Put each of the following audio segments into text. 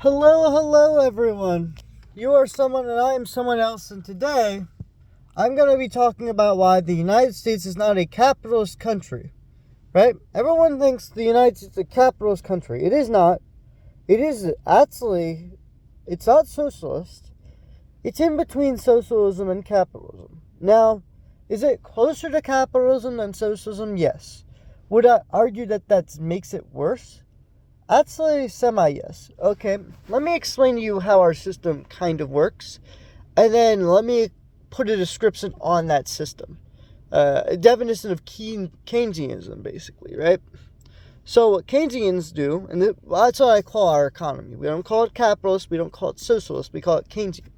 Hello everyone. You are someone and I am someone else, and today I'm going to be talking about why the United States is not a capitalist country, right? Everyone thinks the United States is a capitalist country. It is not. It is actually, it's not socialist. It's in between socialism and capitalism. Now, is it closer to capitalism than socialism? Yes. Would I argue that that makes it worse? Actually, semi-yes. Okay, let me explain to you how our system kind of works, and then let me put a description on that system. A definition of Keynesianism, basically, right? So what Keynesians do, and that's what I call our economy. We don't call it capitalist, we don't call it socialist, we call it Keynesian.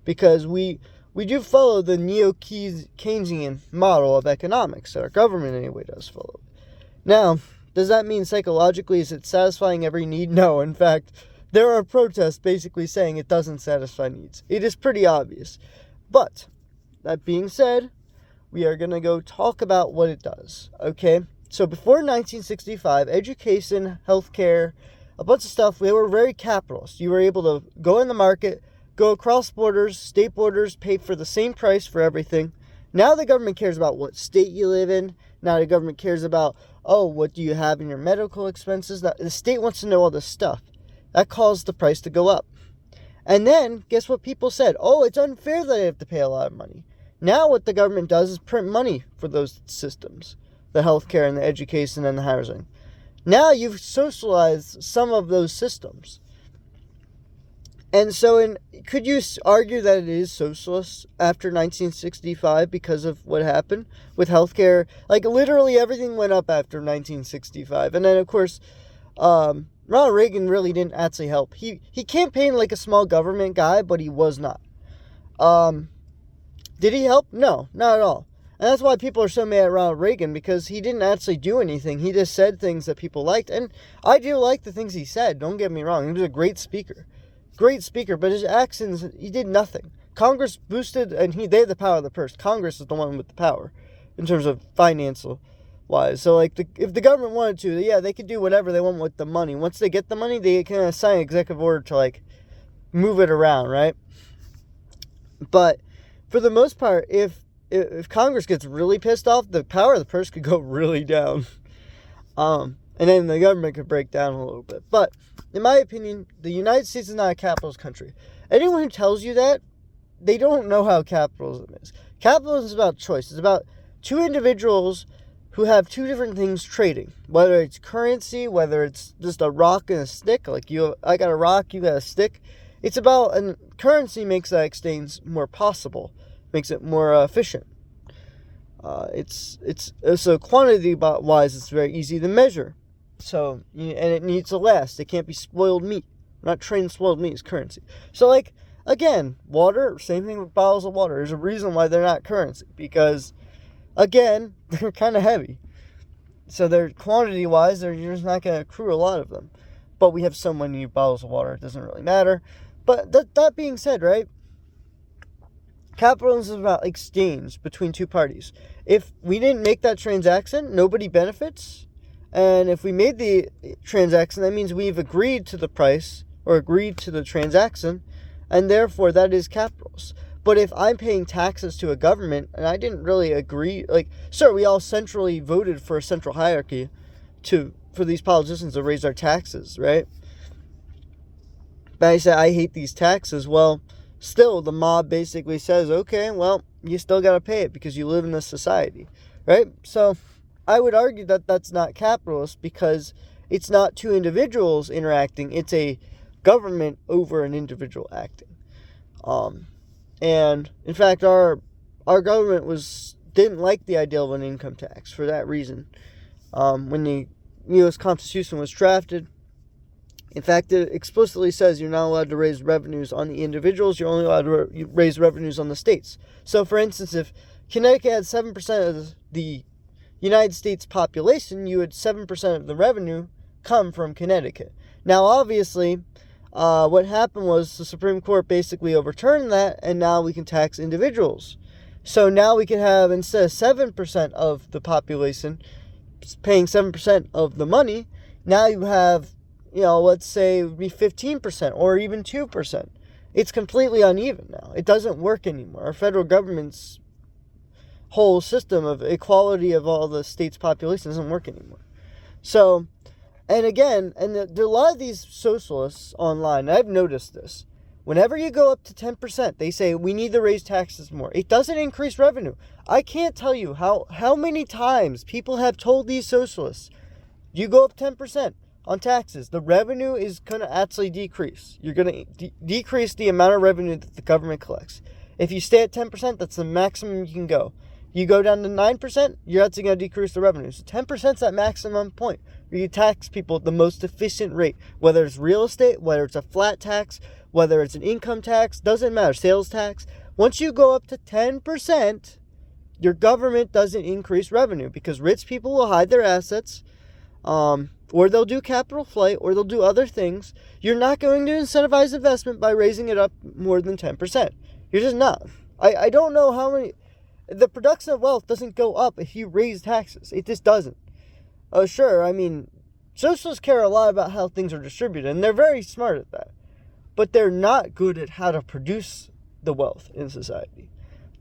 Because we do follow the neo-Keynesian model of economics, that our government anyway does follow. Now, does that mean psychologically is it satisfying every need? No. In fact, there are protests basically saying it doesn't satisfy needs. It is pretty obvious. But, that being said, we are going to go talk about what it does. Okay? So before 1965, education, healthcare, a bunch of stuff, they were very capitalist. You were able to go in the market, go across borders, state borders, pay for the same price for everything. Now the government cares about what state you live in. Now the government cares about, what do you have in your medical expenses? The state wants to know all this stuff. That caused the price to go up. And then, guess what people said? Oh, it's unfair that I have to pay a lot of money. Now what the government does is print money for those systems. The healthcare and the education and the housing. Now you've socialized some of those systems. And so, could you argue that it is socialist after 1965 because of what happened with healthcare? Like, literally everything went up after 1965. And then, of course, Ronald Reagan really didn't actually help. He campaigned like a small government guy, but he was not. Did he help? No, not at all. And that's why people are so mad at Ronald Reagan, because he didn't actually do anything. He just said things that people liked. And I do like the things he said. Don't get me wrong. He was a great speaker. But his actions, he did nothing. Congress boosted, and they had the power of the purse. Congress is the one with the power in terms of financial wise. So, like, if the government wanted to, yeah, they could do whatever they want with the money. Once they get the money, they can sign an executive order to, like, move it around, right? But for the most part, if Congress gets really pissed off, the power of the purse could go really down. And then the government could break down a little bit. But, in my opinion, the United States is not a capitalist country. Anyone who tells you that, they don't know how capitalism is. Capitalism is about choice. It's about two individuals who have two different things trading. Whether it's currency, whether it's just a rock and a stick. Like, I got a rock, you got a stick. It's about, and currency makes that exchange more possible. Makes it more efficient. So quantity-wise, it's very easy to measure. So, and it needs to last. It can't be spoiled meat. We're not trading spoiled meat as currency. So, like, again, water, same thing with bottles of water. There's a reason why they're not currency. Because, again, they're kind of heavy. So, they're quantity-wise, you're just not going to accrue a lot of them. But we have so many bottles of water, it doesn't really matter. But that being said, right? Capitalism is about exchange between two parties. If we didn't make that transaction, nobody benefits. And if we made the transaction, that means we've agreed to the price or agreed to the transaction, and therefore that is capitalist. But if I'm paying taxes to a government and I didn't really agree, like, sure, we all centrally voted for a central hierarchy for these politicians to raise our taxes, right? But I said, I hate these taxes. Well, still, the mob basically says, okay, well, you still got to pay it because you live in this society, right? So I would argue that that's not capitalist because it's not two individuals interacting. It's a government over an individual acting. And in fact, our government didn't like the idea of an income tax for that reason. When the U.S. Constitution was drafted, in fact, it explicitly says you're not allowed to raise revenues on the individuals. You're only allowed to raise revenues on the states. So, for instance, if Connecticut had 7% of the United States population, you had 7% of the revenue come from Connecticut. Now, obviously, what happened was the Supreme Court basically overturned that, and now we can tax individuals. So now we can have, instead of 7% of the population paying 7% of the money, now you have let's say it would be 15% or even 2%. It's completely uneven now. It doesn't work anymore. Our federal government's whole system of equality of all the states' population doesn't work anymore. So, and again, a lot of these socialists online, I've noticed this. Whenever you go up to 10%, they say, we need to raise taxes more. It doesn't increase revenue. I can't tell you how many times people have told these socialists, you go up 10% on taxes, the revenue is going to actually decrease. You're going to decrease the amount of revenue that the government collects. If you stay at 10%, that's the maximum you can go. You go down to 9%, you're actually going to decrease the revenue. So 10% is that maximum point where you tax people at the most efficient rate, whether it's real estate, whether it's a flat tax, whether it's an income tax, doesn't matter, sales tax. Once you go up to 10%, your government doesn't increase revenue because rich people will hide their assets, or they'll do capital flight, or they'll do other things. You're not going to incentivize investment by raising it up more than 10%. You're just not. I don't know how many... The production of wealth doesn't go up if you raise taxes. It just doesn't. Sure, I mean, socialists care a lot about how things are distributed, and they're very smart at that. But they're not good at how to produce the wealth in society.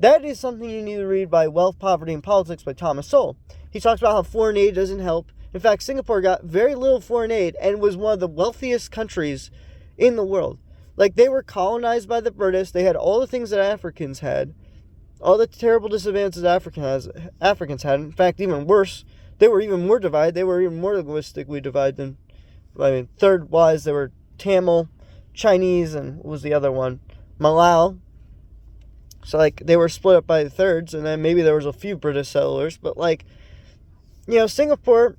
That is something you need to read by Wealth, Poverty, and Politics by Thomas Sowell. He talks about how foreign aid doesn't help. In fact, Singapore got very little foreign aid and was one of the wealthiest countries in the world. Like, they were colonized by the British. They had all the things that Africans had. All the terrible disadvantages Africans had. In fact, even worse. They were even more divided. They were even more linguistically divided than, third-wise, they were Tamil, Chinese, and what was the other one? Malay. So, they were split up by the thirds, and then maybe there was a few British settlers. But, Singapore,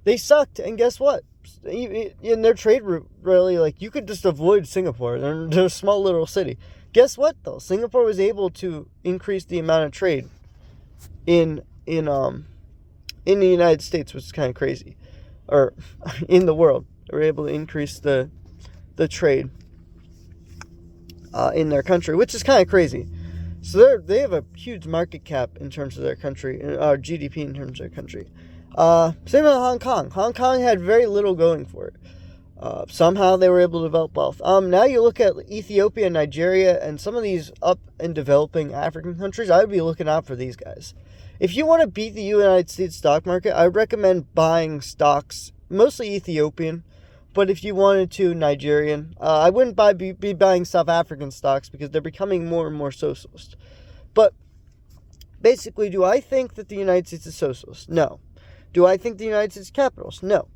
they sucked, and guess what? In their trade route, really, you could just avoid Singapore. They're a small little city. Guess what, though? Singapore was able to increase the amount of trade in the United States, which is kind of crazy. Or in the world. They were able to increase the trade in their country, which is kind of crazy. So they have a huge market cap in terms of their country, or GDP in terms of their country. Same with Hong Kong. Hong Kong had very little going for it. Somehow they were able to develop wealth. Now you look at Ethiopia, Nigeria, and some of these up and developing African countries, I would be looking out for these guys. If you want to beat the United States stock market, I would recommend buying stocks, mostly Ethiopian, but if you wanted to, Nigerian. I wouldn't be buying South African stocks because they're becoming more and more socialist. But basically, do I think that the United States is socialist? No. Do I think the United States is capitalist? No.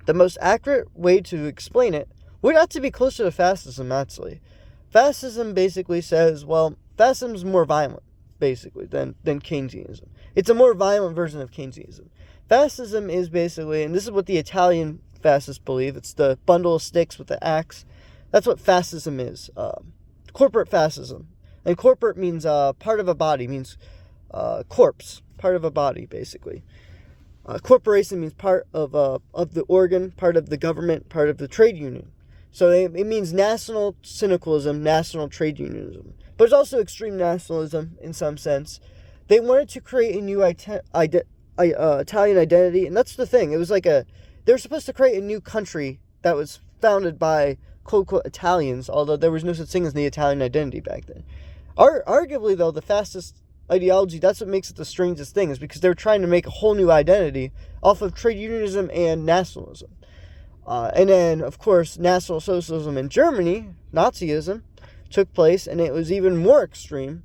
The most accurate way to explain it would have to be closer to fascism, actually. Fascism basically says, fascism is more violent, basically, than Keynesianism. It's a more violent version of Keynesianism. Fascism is basically, and this is what the Italian fascists believe, it's the bundle of sticks with the axe. That's what fascism is. Corporate fascism. And corporate means part of a body, means corpse, part of a body, basically. Corporation means part of the organ, part of the government, part of the trade union. So it means national syndicalism, national trade unionism. But it's also extreme nationalism in some sense. They wanted to create a new Italian identity, and that's the thing. It was they were supposed to create a new country that was founded by quote-unquote Italians, although there was no such thing as the Italian identity back then. Arguably, though, the fascist ideology, that's what makes it the strangest thing, is because they were trying to make a whole new identity off of trade unionism and nationalism. And then, of course, National Socialism in Germany, Nazism, took place, and it was even more extreme.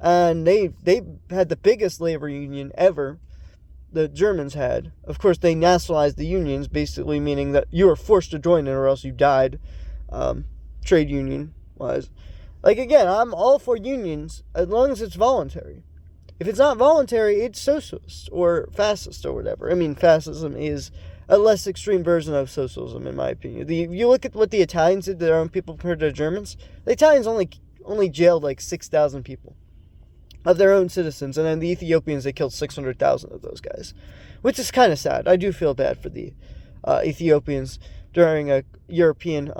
And they had the biggest labor union ever, the Germans had. Of course, they nationalized the unions, basically meaning that you were forced to join it or else you died, trade union-wise. Again, I'm all for unions as long as it's voluntary. If it's not voluntary, it's socialist or fascist or whatever. I mean, fascism is a less extreme version of socialism, in my opinion. You look at what the Italians did to their own people compared to the Germans. The Italians only jailed 6,000 people of their own citizens, and then the Ethiopians, they killed 600,000 of those guys, which is kind of sad. I do feel bad for the Ethiopians during a European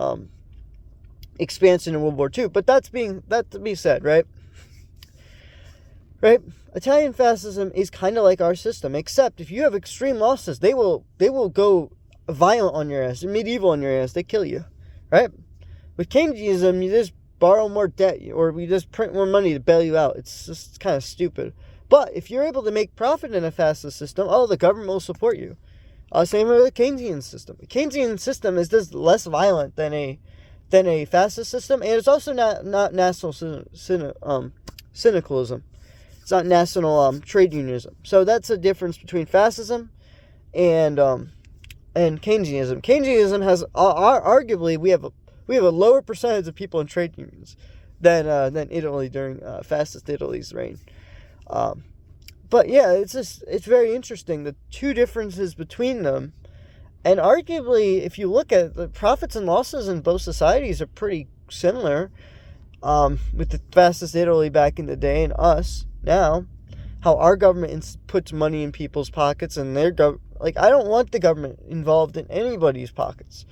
expansion in World War II. But that to be said, right? Right? Italian fascism is kind of like our system, except if you have extreme losses, they will go violent on your ass. They're medieval on your ass. They kill you, right? With Keynesianism, you just borrow more debt, or we just print more money to bail you out. It's just kind of stupid. But if you're able to make profit in a fascist system, the government will support you. Same with the Keynesian system. The Keynesian system is just less violent than a fascist system, and it's also not national syndicalism. It's not national trade unionism. So that's a difference between fascism and Keynesianism. Keynesianism has arguably we have a lower percentage of people in trade unions than Italy during fascist Italy's reign. But yeah, it's very interesting, the two differences between them. And arguably, if you look at the profits and losses in both societies are pretty similar, with the fascist Italy back in the day and us now, how our government puts money in people's pockets, and their I don't want the government involved in anybody's pockets.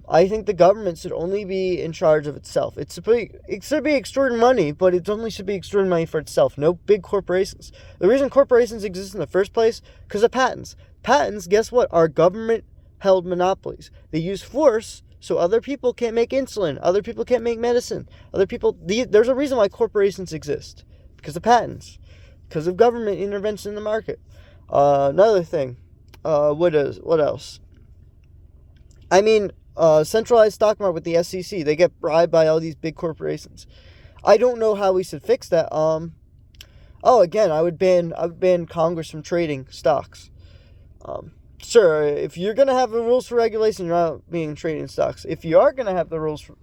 I think the government should only be in charge of itself. It should be extorting money, but it only should be extorting money for itself. No big corporations. The reason corporations exist in the first place, because of patents. Patents, guess what, are government-held monopolies. They use force so other people can't make insulin. Other people can't make medicine. There's a reason why corporations exist. Because of patents. Because of government intervention in the market. Another thing. What else? I mean, centralized stock market with the SEC. They get bribed by all these big corporations. I don't know how we should fix that. Again, I would ban Congress from trading stocks. Sure, if you're gonna have the rules for regulation, you're not being trading stocks. If you aren't gonna have the rules for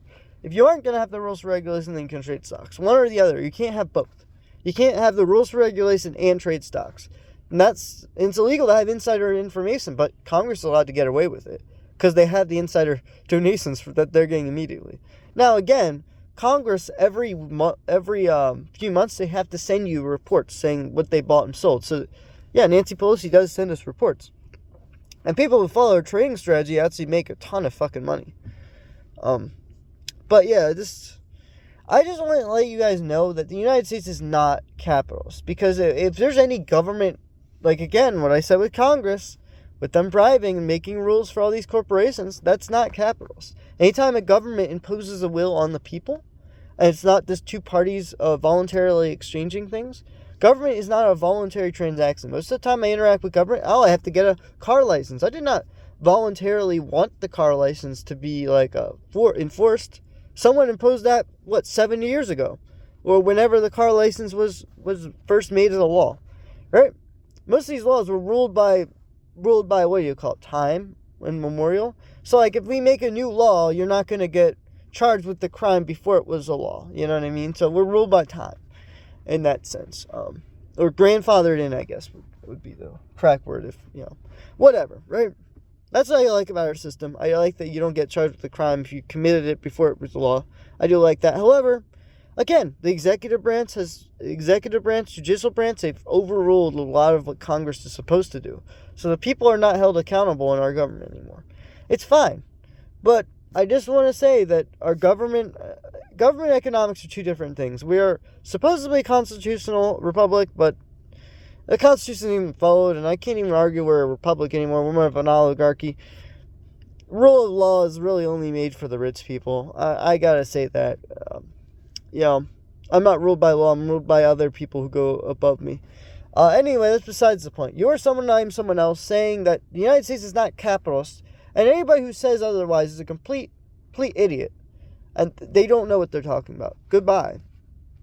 regulation, then you can trade stocks. One or the other. You can't have both. You can't have the rules for regulation and trade stocks. And it's illegal to have insider information, but Congress is allowed to get away with it because they have the insider donations that they're getting immediately. Now, again, Congress every few months they have to send you reports saying what they bought and sold. So, yeah, Nancy Pelosi does send us reports, and people who follow her trading strategy actually make a ton of fucking money. But yeah, I just want to let you guys know that the United States is not capitalist, because if there's any government, like again what I said with Congress, with them bribing and making rules for all these corporations, that's not capitalist. Anytime a government imposes a will on the people, and it's not just two parties voluntarily exchanging things, government is not a voluntary transaction. Most of the time I interact with government, I have to get a car license. I did not voluntarily want the car license to be enforced. Someone imposed that, 70 years ago? Or whenever the car license was first made as a law. Right? Most of these laws were ruled by what do you call it? Time and memorial. So if we make a new law, you're not going to get charged with the crime before it was a law. You know what I mean? So we're ruled by time in that sense. Or grandfathered in, I guess, would be the correct word, if, whatever, right? That's what I like about our system. I like that you don't get charged with the crime if you committed it before it was a law. I do like that. However, again, the executive branch, judicial branch, they've overruled a lot of what Congress is supposed to do. So the people are not held accountable in our government anymore. It's fine. But I just want to say that our government economics are two different things. We are supposedly a constitutional republic, but the Constitution isn't even followed, and I can't even argue we're a republic anymore. We're more of an oligarchy. Rule of law is really only made for the rich people. I gotta say that. I'm not ruled by law. I'm ruled by other people who go above me. Anyway, that's besides the point. You're someone, I'm someone else, saying that the United States is not capitalist, and anybody who says otherwise is a complete idiot, and they don't know what they're talking about. Goodbye.